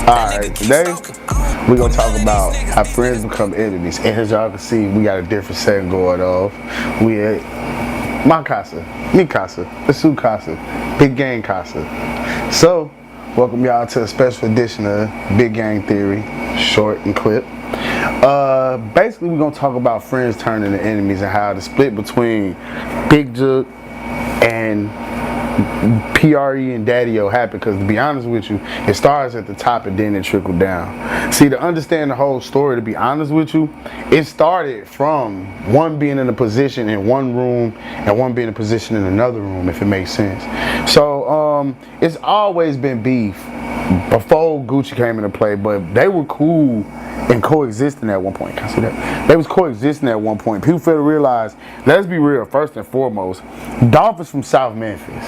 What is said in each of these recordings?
Alright, today we're gonna talk about how friends become enemies. And as y'all can see, we got a different set going on. We at my casa, mi casa, the Su casa, Big Gang casa. So, welcome y'all to a special edition of Big Gang Theory, short and clip. Basically, we're gonna talk about friends turning to enemies and how the split between Big Jook and PRE and Daddy-O happened, because to be honest with you, it starts at the top and then it trickled down. See, to understand the whole story, to be honest with you, it started from one being in a position in one room and one being in a position in another room, if it makes sense. So it's always been beef before Gucci came into play, but they were cool and coexisting at one point. Can I see that? They was coexisting at one point. People fail to realize, let's be real, first and foremost, Dolph is from South Memphis.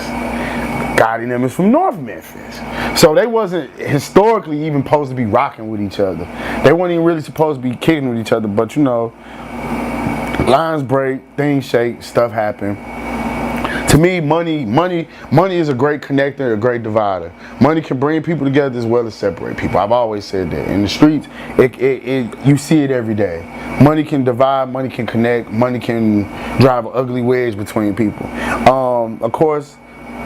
Gotti and them is from North Memphis. So they wasn't historically even supposed to be rocking with each other. They weren't even really supposed to be kicking with each other, but you know, lines break, things shake, stuff happen. To me, money is a great connector, a great divider. Money can bring people together as well as separate people. I've always said that. In the streets, you see it every day. Money can divide, money can connect, money can drive an ugly wedge between people. Of course,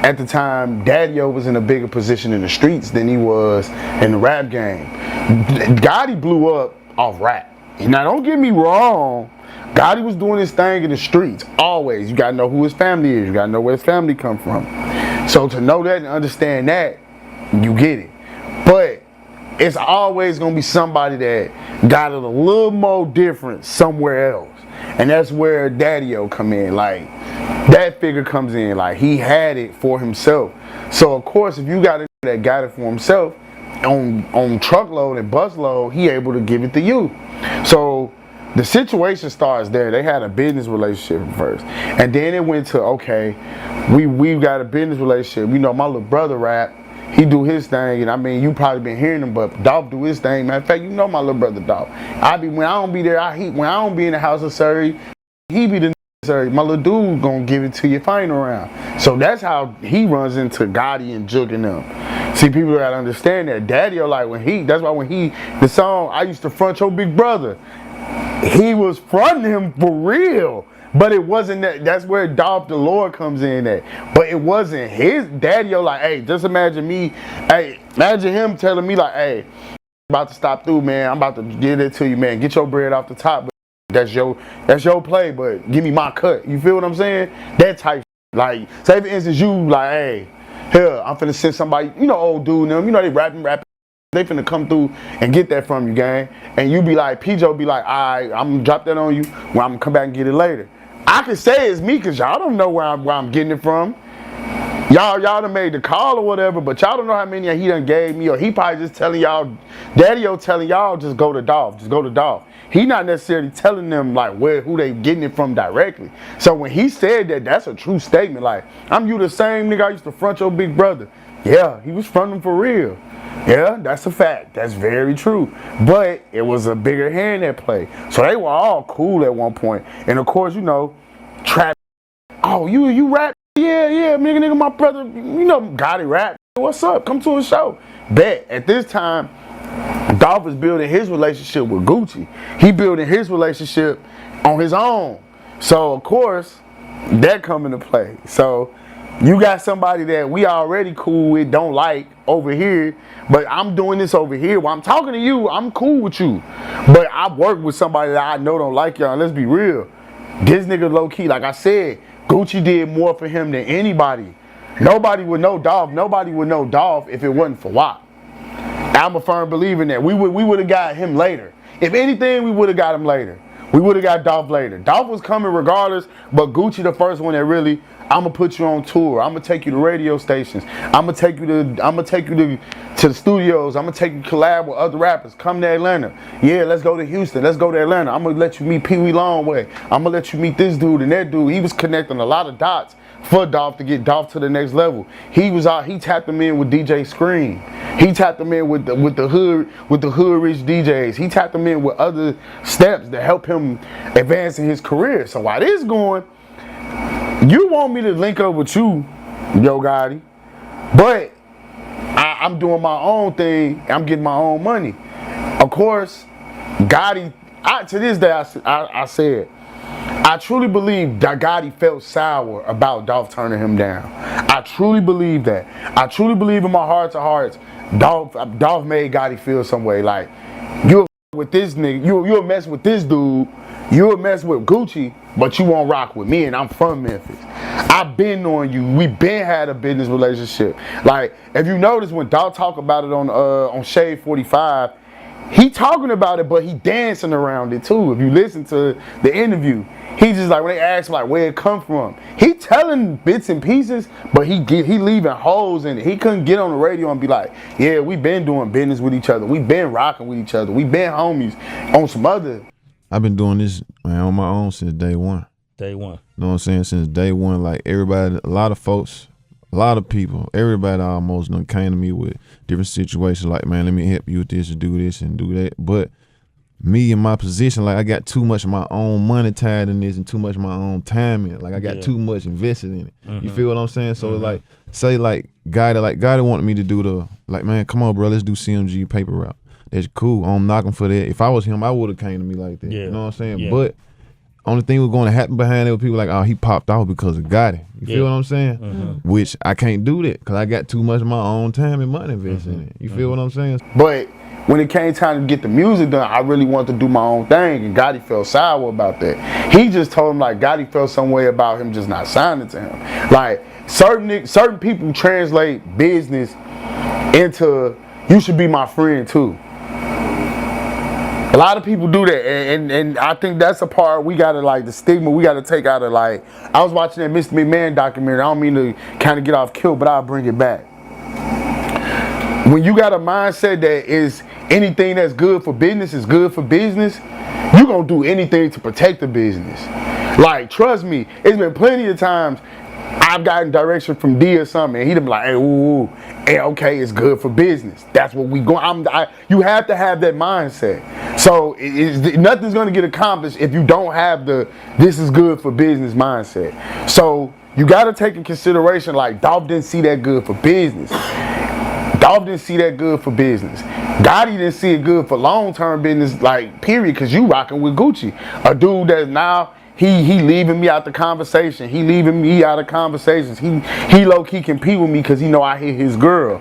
at the time, Daddy-O was in a bigger position in the streets than he was in the rap game. Gotti blew up off rap. Now, don't get me wrong. Gotti was doing his thing in the streets, always. You gotta know who his family is. You gotta know where his family come from. So to know that and understand that, you get it. But it's always gonna be somebody that got it a little more different somewhere else. And that's where Daddy-O come in. Like, that figure comes in. Like, he had it for himself. So of course, if you got it that got it for himself, on truckload and busload, he able to give it to you. So the situation starts there. They had a business relationship first, and then it went to, okay, we've got a business relationship. You know, my little brother rap, he do his thing, and I mean, you probably been hearing him, but Dolph do his thing. Matter of fact, you know my little brother Dolph. When I don't be there, when I don't be in the house of Surrey, he be the Surrey. My little dude gonna give it to you if I ain't around. So that's how he runs into Gotti and Jook and them. See, people gotta understand that Daddy-O, like that's why the song I used to front your big brother, he was fronting him for real, but it wasn't that. That's where Dolph the Lord comes in at. But it wasn't his. Daddy-O like, hey, just imagine imagine him telling me like, hey, about to stop through, man. I'm about to get it to you, man. Get your bread off the top. But that's your play, but give me my cut. You feel what I'm saying? That type. Like, say for instance, you like, hey, here, I'm finna send somebody, you know, old dude, them, you know, they rapping. They finna come through and get that from you, gang. And you be like, P-Joe be like, all right, I'm gonna drop that on you. Well, I'm gonna come back and get it later. I can say it's me, because y'all don't know where I'm getting it from. Y'all done made the call or whatever, but y'all don't know how many he done gave me, or he probably just telling y'all, Daddy-O telling y'all, just go to Dolph, just go to Dolph. He not necessarily telling them like who they getting it from directly. So when he said that, that's a true statement. Like, I'm you the same nigga I used to front your big brother. Yeah, he was fronting for real. Yeah, that's a fact. That's very true. But it was a bigger hand at play. So they were all cool at one point. And of course, you know, trap. Oh, you rap? Yeah, nigga, my brother, you know, Gotti rap. What's up? Come to a show. Bet. At this time, Dolph is building his relationship with Gucci. He building his relationship on his own. So of course, that come into play. So you got somebody that we already cool with, don't like over here, but I'm doing this over here. While I'm talking to you, I'm cool with you. But I work with somebody that I know don't like y'all. Let's be real. This nigga low key, like I said, Gucci did more for him than anybody. Nobody would know Dolph. Nobody would know Dolph if it wasn't for WAP. I'm a firm believer in that. We would have got him later. If anything, we would have got him later. We would have got Dolph later. Dolph was coming regardless, but Gucci the first one that really, I'm gonna put you on tour. I'm gonna take you to radio stations. I'm gonna take you to the studios. I'm gonna take you to collab with other rappers. Come to Atlanta. Yeah, let's go to Houston. Let's go to Atlanta. I'm gonna let you meet Pee Wee Longway. I'm gonna let you meet this dude and that dude. He was connecting a lot of dots for Dolph to get Dolph to the next level. He tapped him in with DJ Scream. He tapped him in with the hood rich DJs. He tapped him in with other steps that help him advance in his career. So while this going, you want me to link up with you, Yo Gotti, but I'm doing my own thing. I'm getting my own money. Of course, Gotti, to this day, I said, I truly believe that Gotti felt sour about Dolph turning him down. I truly believe that. I truly believe in my heart of hearts, Dolph made Gotti feel some way. Like, you'll with this nigga, you'll mess with this dude, you'll mess with Gucci, but you won't rock with me, and I'm from Memphis. I've been knowing you. We been had a business relationship. Like, if you notice when Dolph talk about it on Shade 45, he talking about it, but he dancing around it too. If you listen to the interview, he just like, when they ask him like where it come from, he telling bits and pieces, but he leaving holes in it. He couldn't get on the radio and be like, yeah, we been doing business with each other. We been rocking with each other. We been homies on some other. I've been doing this, man, on my own since day one. Day one. You know what I'm saying? Since day one, like everybody, a lot of folks, a lot of people, everybody almost done came to me with different situations like, man, let me help you with this and do this and do that. But me in my position, like I got too much of my own money tied in this and too much of my own time in it. Like I got too much invested in it. You feel what I'm saying? So like, say like Gotti wanted me to do the, like, man, come on, bro, let's do CMG paper route. That's cool. I'm knocking for that. If I was him, I would have came to me like that. You know what I'm saying? Yeah. But only thing was going to happen behind it was people like, oh, he popped off because of Gotti. You feel what I'm saying? Which I can't do that because I got too much of my own time and money invested in it. You feel what I'm saying? But when it came time to get the music done, I really wanted to do my own thing, and Gotti felt sour about that. He just told him like Gotti felt some way about him just not signing to him. Like certain people translate business into you should be my friend too. A lot of people do that, and I think that's a part we gotta, like, the stigma we gotta take out of, like, I was watching that Mr. McMahon documentary. I don't mean to kind of get off kill, but I'll bring it back. When you got a mindset that is anything that's good for business is good for business, you gonna do anything to protect the business. Like, trust me, it's been plenty of times I've gotten direction from D or something, and he'd be like, hey, ooh, hey, okay, it's good for business. That's what we going. You have to have that mindset. So nothing's gonna get accomplished if you don't have the this is good for business mindset. So you gotta take in consideration, like, Dolph didn't see that good for business. Dolph didn't see that good for business. Gotti didn't see it good for long-term business, like, period, because you rocking with Gucci. A dude that now, he leaving me out the conversation. He leaving me out of conversations. He low-key compete with me because he know I hit his girl.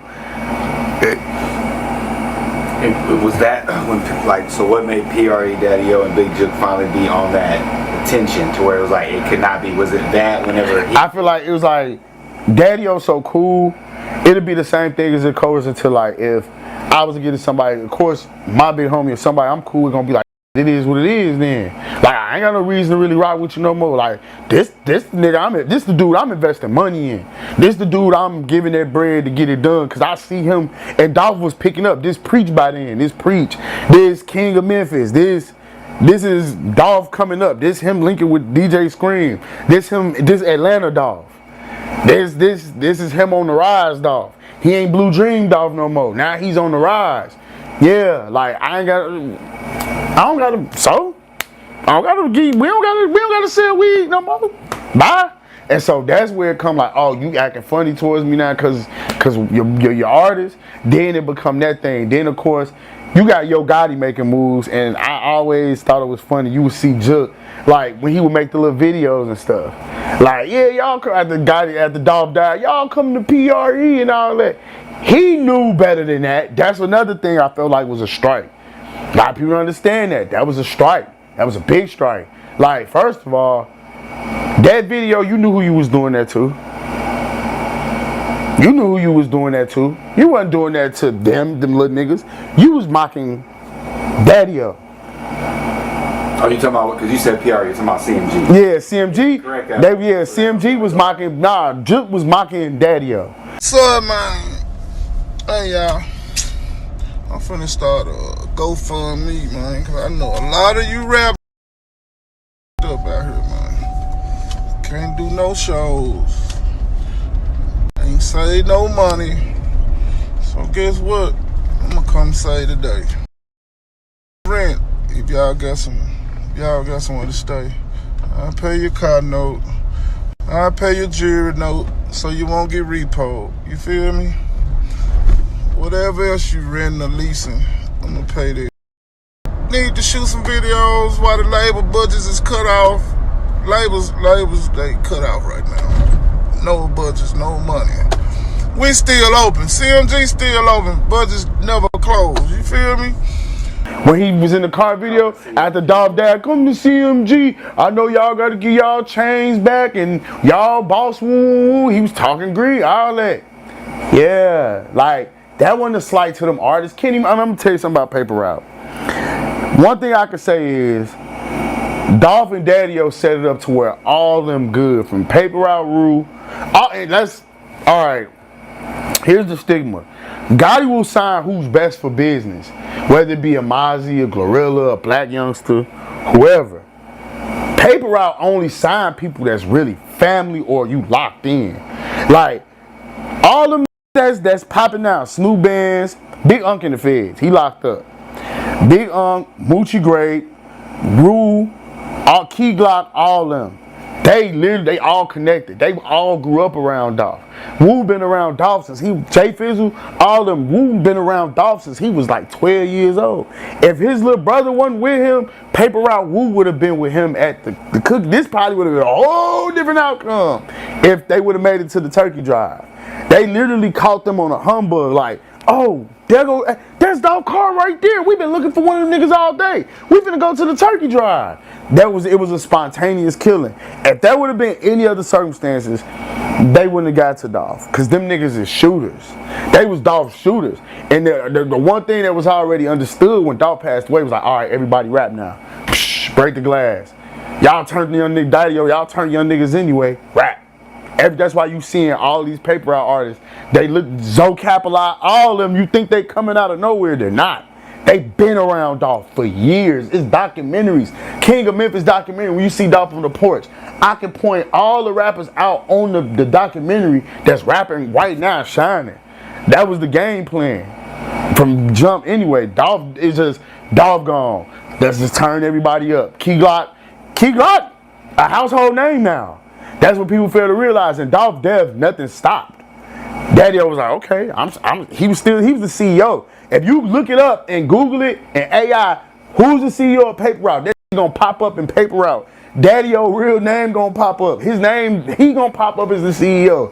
Was that when, like, so what made PRE, Daddy-O, and Big Jook finally be on that attention to where it was like it could not be? Was it that whenever I feel like it was like Daddy-O so cool, it'd be the same thing as it goes into, like, if I was getting somebody, of course, my big homie or somebody I'm cool with gonna be like, it is what it is then. Like, I ain't got no reason to really rock with you no more. Like, this nigga, this the dude I'm investing money in. This the dude I'm giving that bread to get it done. Cause I see him, and Dolph was picking up this preach by then. This preach. This King of Memphis. This is Dolph coming up. This him linking with DJ Scream. This Atlanta Dolph. This is him on the rise, Dolph. He ain't Blue Dream Dolph no more. Now he's on the rise. Yeah, like, we don't gotta sell weed no more. Bye. And so that's where it come like, oh, you acting funny towards me now cause you're artist. Then it become that thing. Then of course you got Yo Gotti making moves, and I always thought it was funny. You would see Jook, like, when he would make the little videos and stuff. Like, yeah, y'all come after Dolph died, y'all come to PRE and all that. He knew better than that. That's another thing I felt like was a strike. A lot of people don't understand that. That was a strike. That was a big strike. Like, first of all, that video, you knew who you was doing that to. You knew who you was doing that to. You wasn't doing that to them little niggas. You was mocking Daddy-O. Oh, you talking about, because you said PR, you're talking about CMG. Yeah, CMG. Correct. CMG was mocking, Jook was mocking Daddy-O. So, man, hey, y'all. I'm finna start a GoFundMe, man, because I know a lot of you rap up out here, man. Can't do no shows. Ain't save no money. So guess what? I'm gonna come say today. Rent, if y'all got somewhere to stay. I'll pay your car note. I'll pay your jewelry note so you won't get repoed. You feel me? whatever else you renting or leasing, I'm gonna pay that. Need to shoot some videos while the label budgets is cut off. Labels, they cut off right now. No budgets, no money. We still open. CMG still open. Budgets never close. You feel me? When he was in the car video, after Dolph dad, come to CMG. I know y'all gotta get y'all chains back and y'all boss woo. He was talking greed, all that. Yeah, like that wasn't a slight to them artists. Kenny, I'm gonna tell you something about Paper Route. One thing I can say is Dolph and Daddy-O set it up to where all them good from Paper Route Rule. All right. Here's the stigma. Gotti will sign who's best for business, whether it be a Mozzie, a Glorilla, a Black Youngster, whoever. Paper Route only sign people that's really family or you locked in. Like all them that's popping out, Snoop Bands, Big Unk in the Feds, he locked up. Big Unk, Moochie Great, Rule, all Key Glock, all them. They all connected. They all grew up around Dolph. Wu been around Dolph since Jay Fizzle, all them. Wu been around Dolph since he was like 12 years old. If his little brother wasn't with him, Paper Route Wu would have been with him at the cook. This probably would have been a whole different outcome if they would have made it to the turkey drive. They literally caught them on a humbug like, oh, there's Dolph car right there. We've been looking for one of them niggas all day. We finna go to the turkey drive. It was a spontaneous killing. If that would have been any other circumstances, they wouldn't have got to Dolph. Cause them niggas is shooters. They was Dolph shooters. And the one thing that was already understood when Dolph passed away was like, all right, everybody rap now. Psh, break the glass. Y'all turn young niggas, Daddy-O, y'all turn young niggas anyway. Rap. That's why you seeing all these Paper Route artists. They look Zo Capilot, all of them. You think they coming out of nowhere? They're not. They been around Dolph for years. It's documentaries. King of Memphis documentary. When you see Dolph on the porch, I can point all the rappers out on the documentary that's rapping right now, shining. That was the game plan from jump. Anyway, Dolph is just Dolph gone. Let's just turn everybody up. Key Glock, a household name now. That's what people fail to realize. And Dolph death, nothing stopped. Daddy-O was like, okay, he was the CEO. If you look it up and Google it and AI, who's the CEO of Paper Route? That gonna pop up in Paper Route. Daddy-O real name gonna pop up. His name, he gonna pop up as the CEO.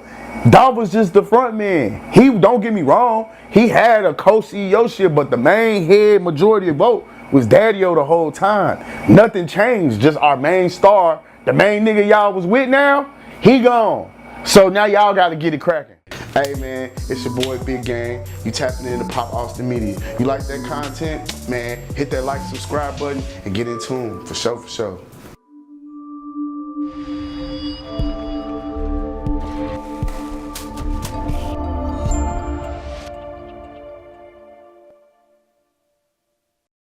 Dolph was just the front man. Don't get me wrong, he had a co-CEO ship, but the main head majority of vote was Daddy-O the whole time. Nothing changed, just our main star, the main nigga y'all was with now, he gone. So now y'all gotta get it cracking. Hey man, it's your boy Big Gang. You tapping into Pop Austin Media. You like that content? Man, hit that like, subscribe button and get in tune for sure.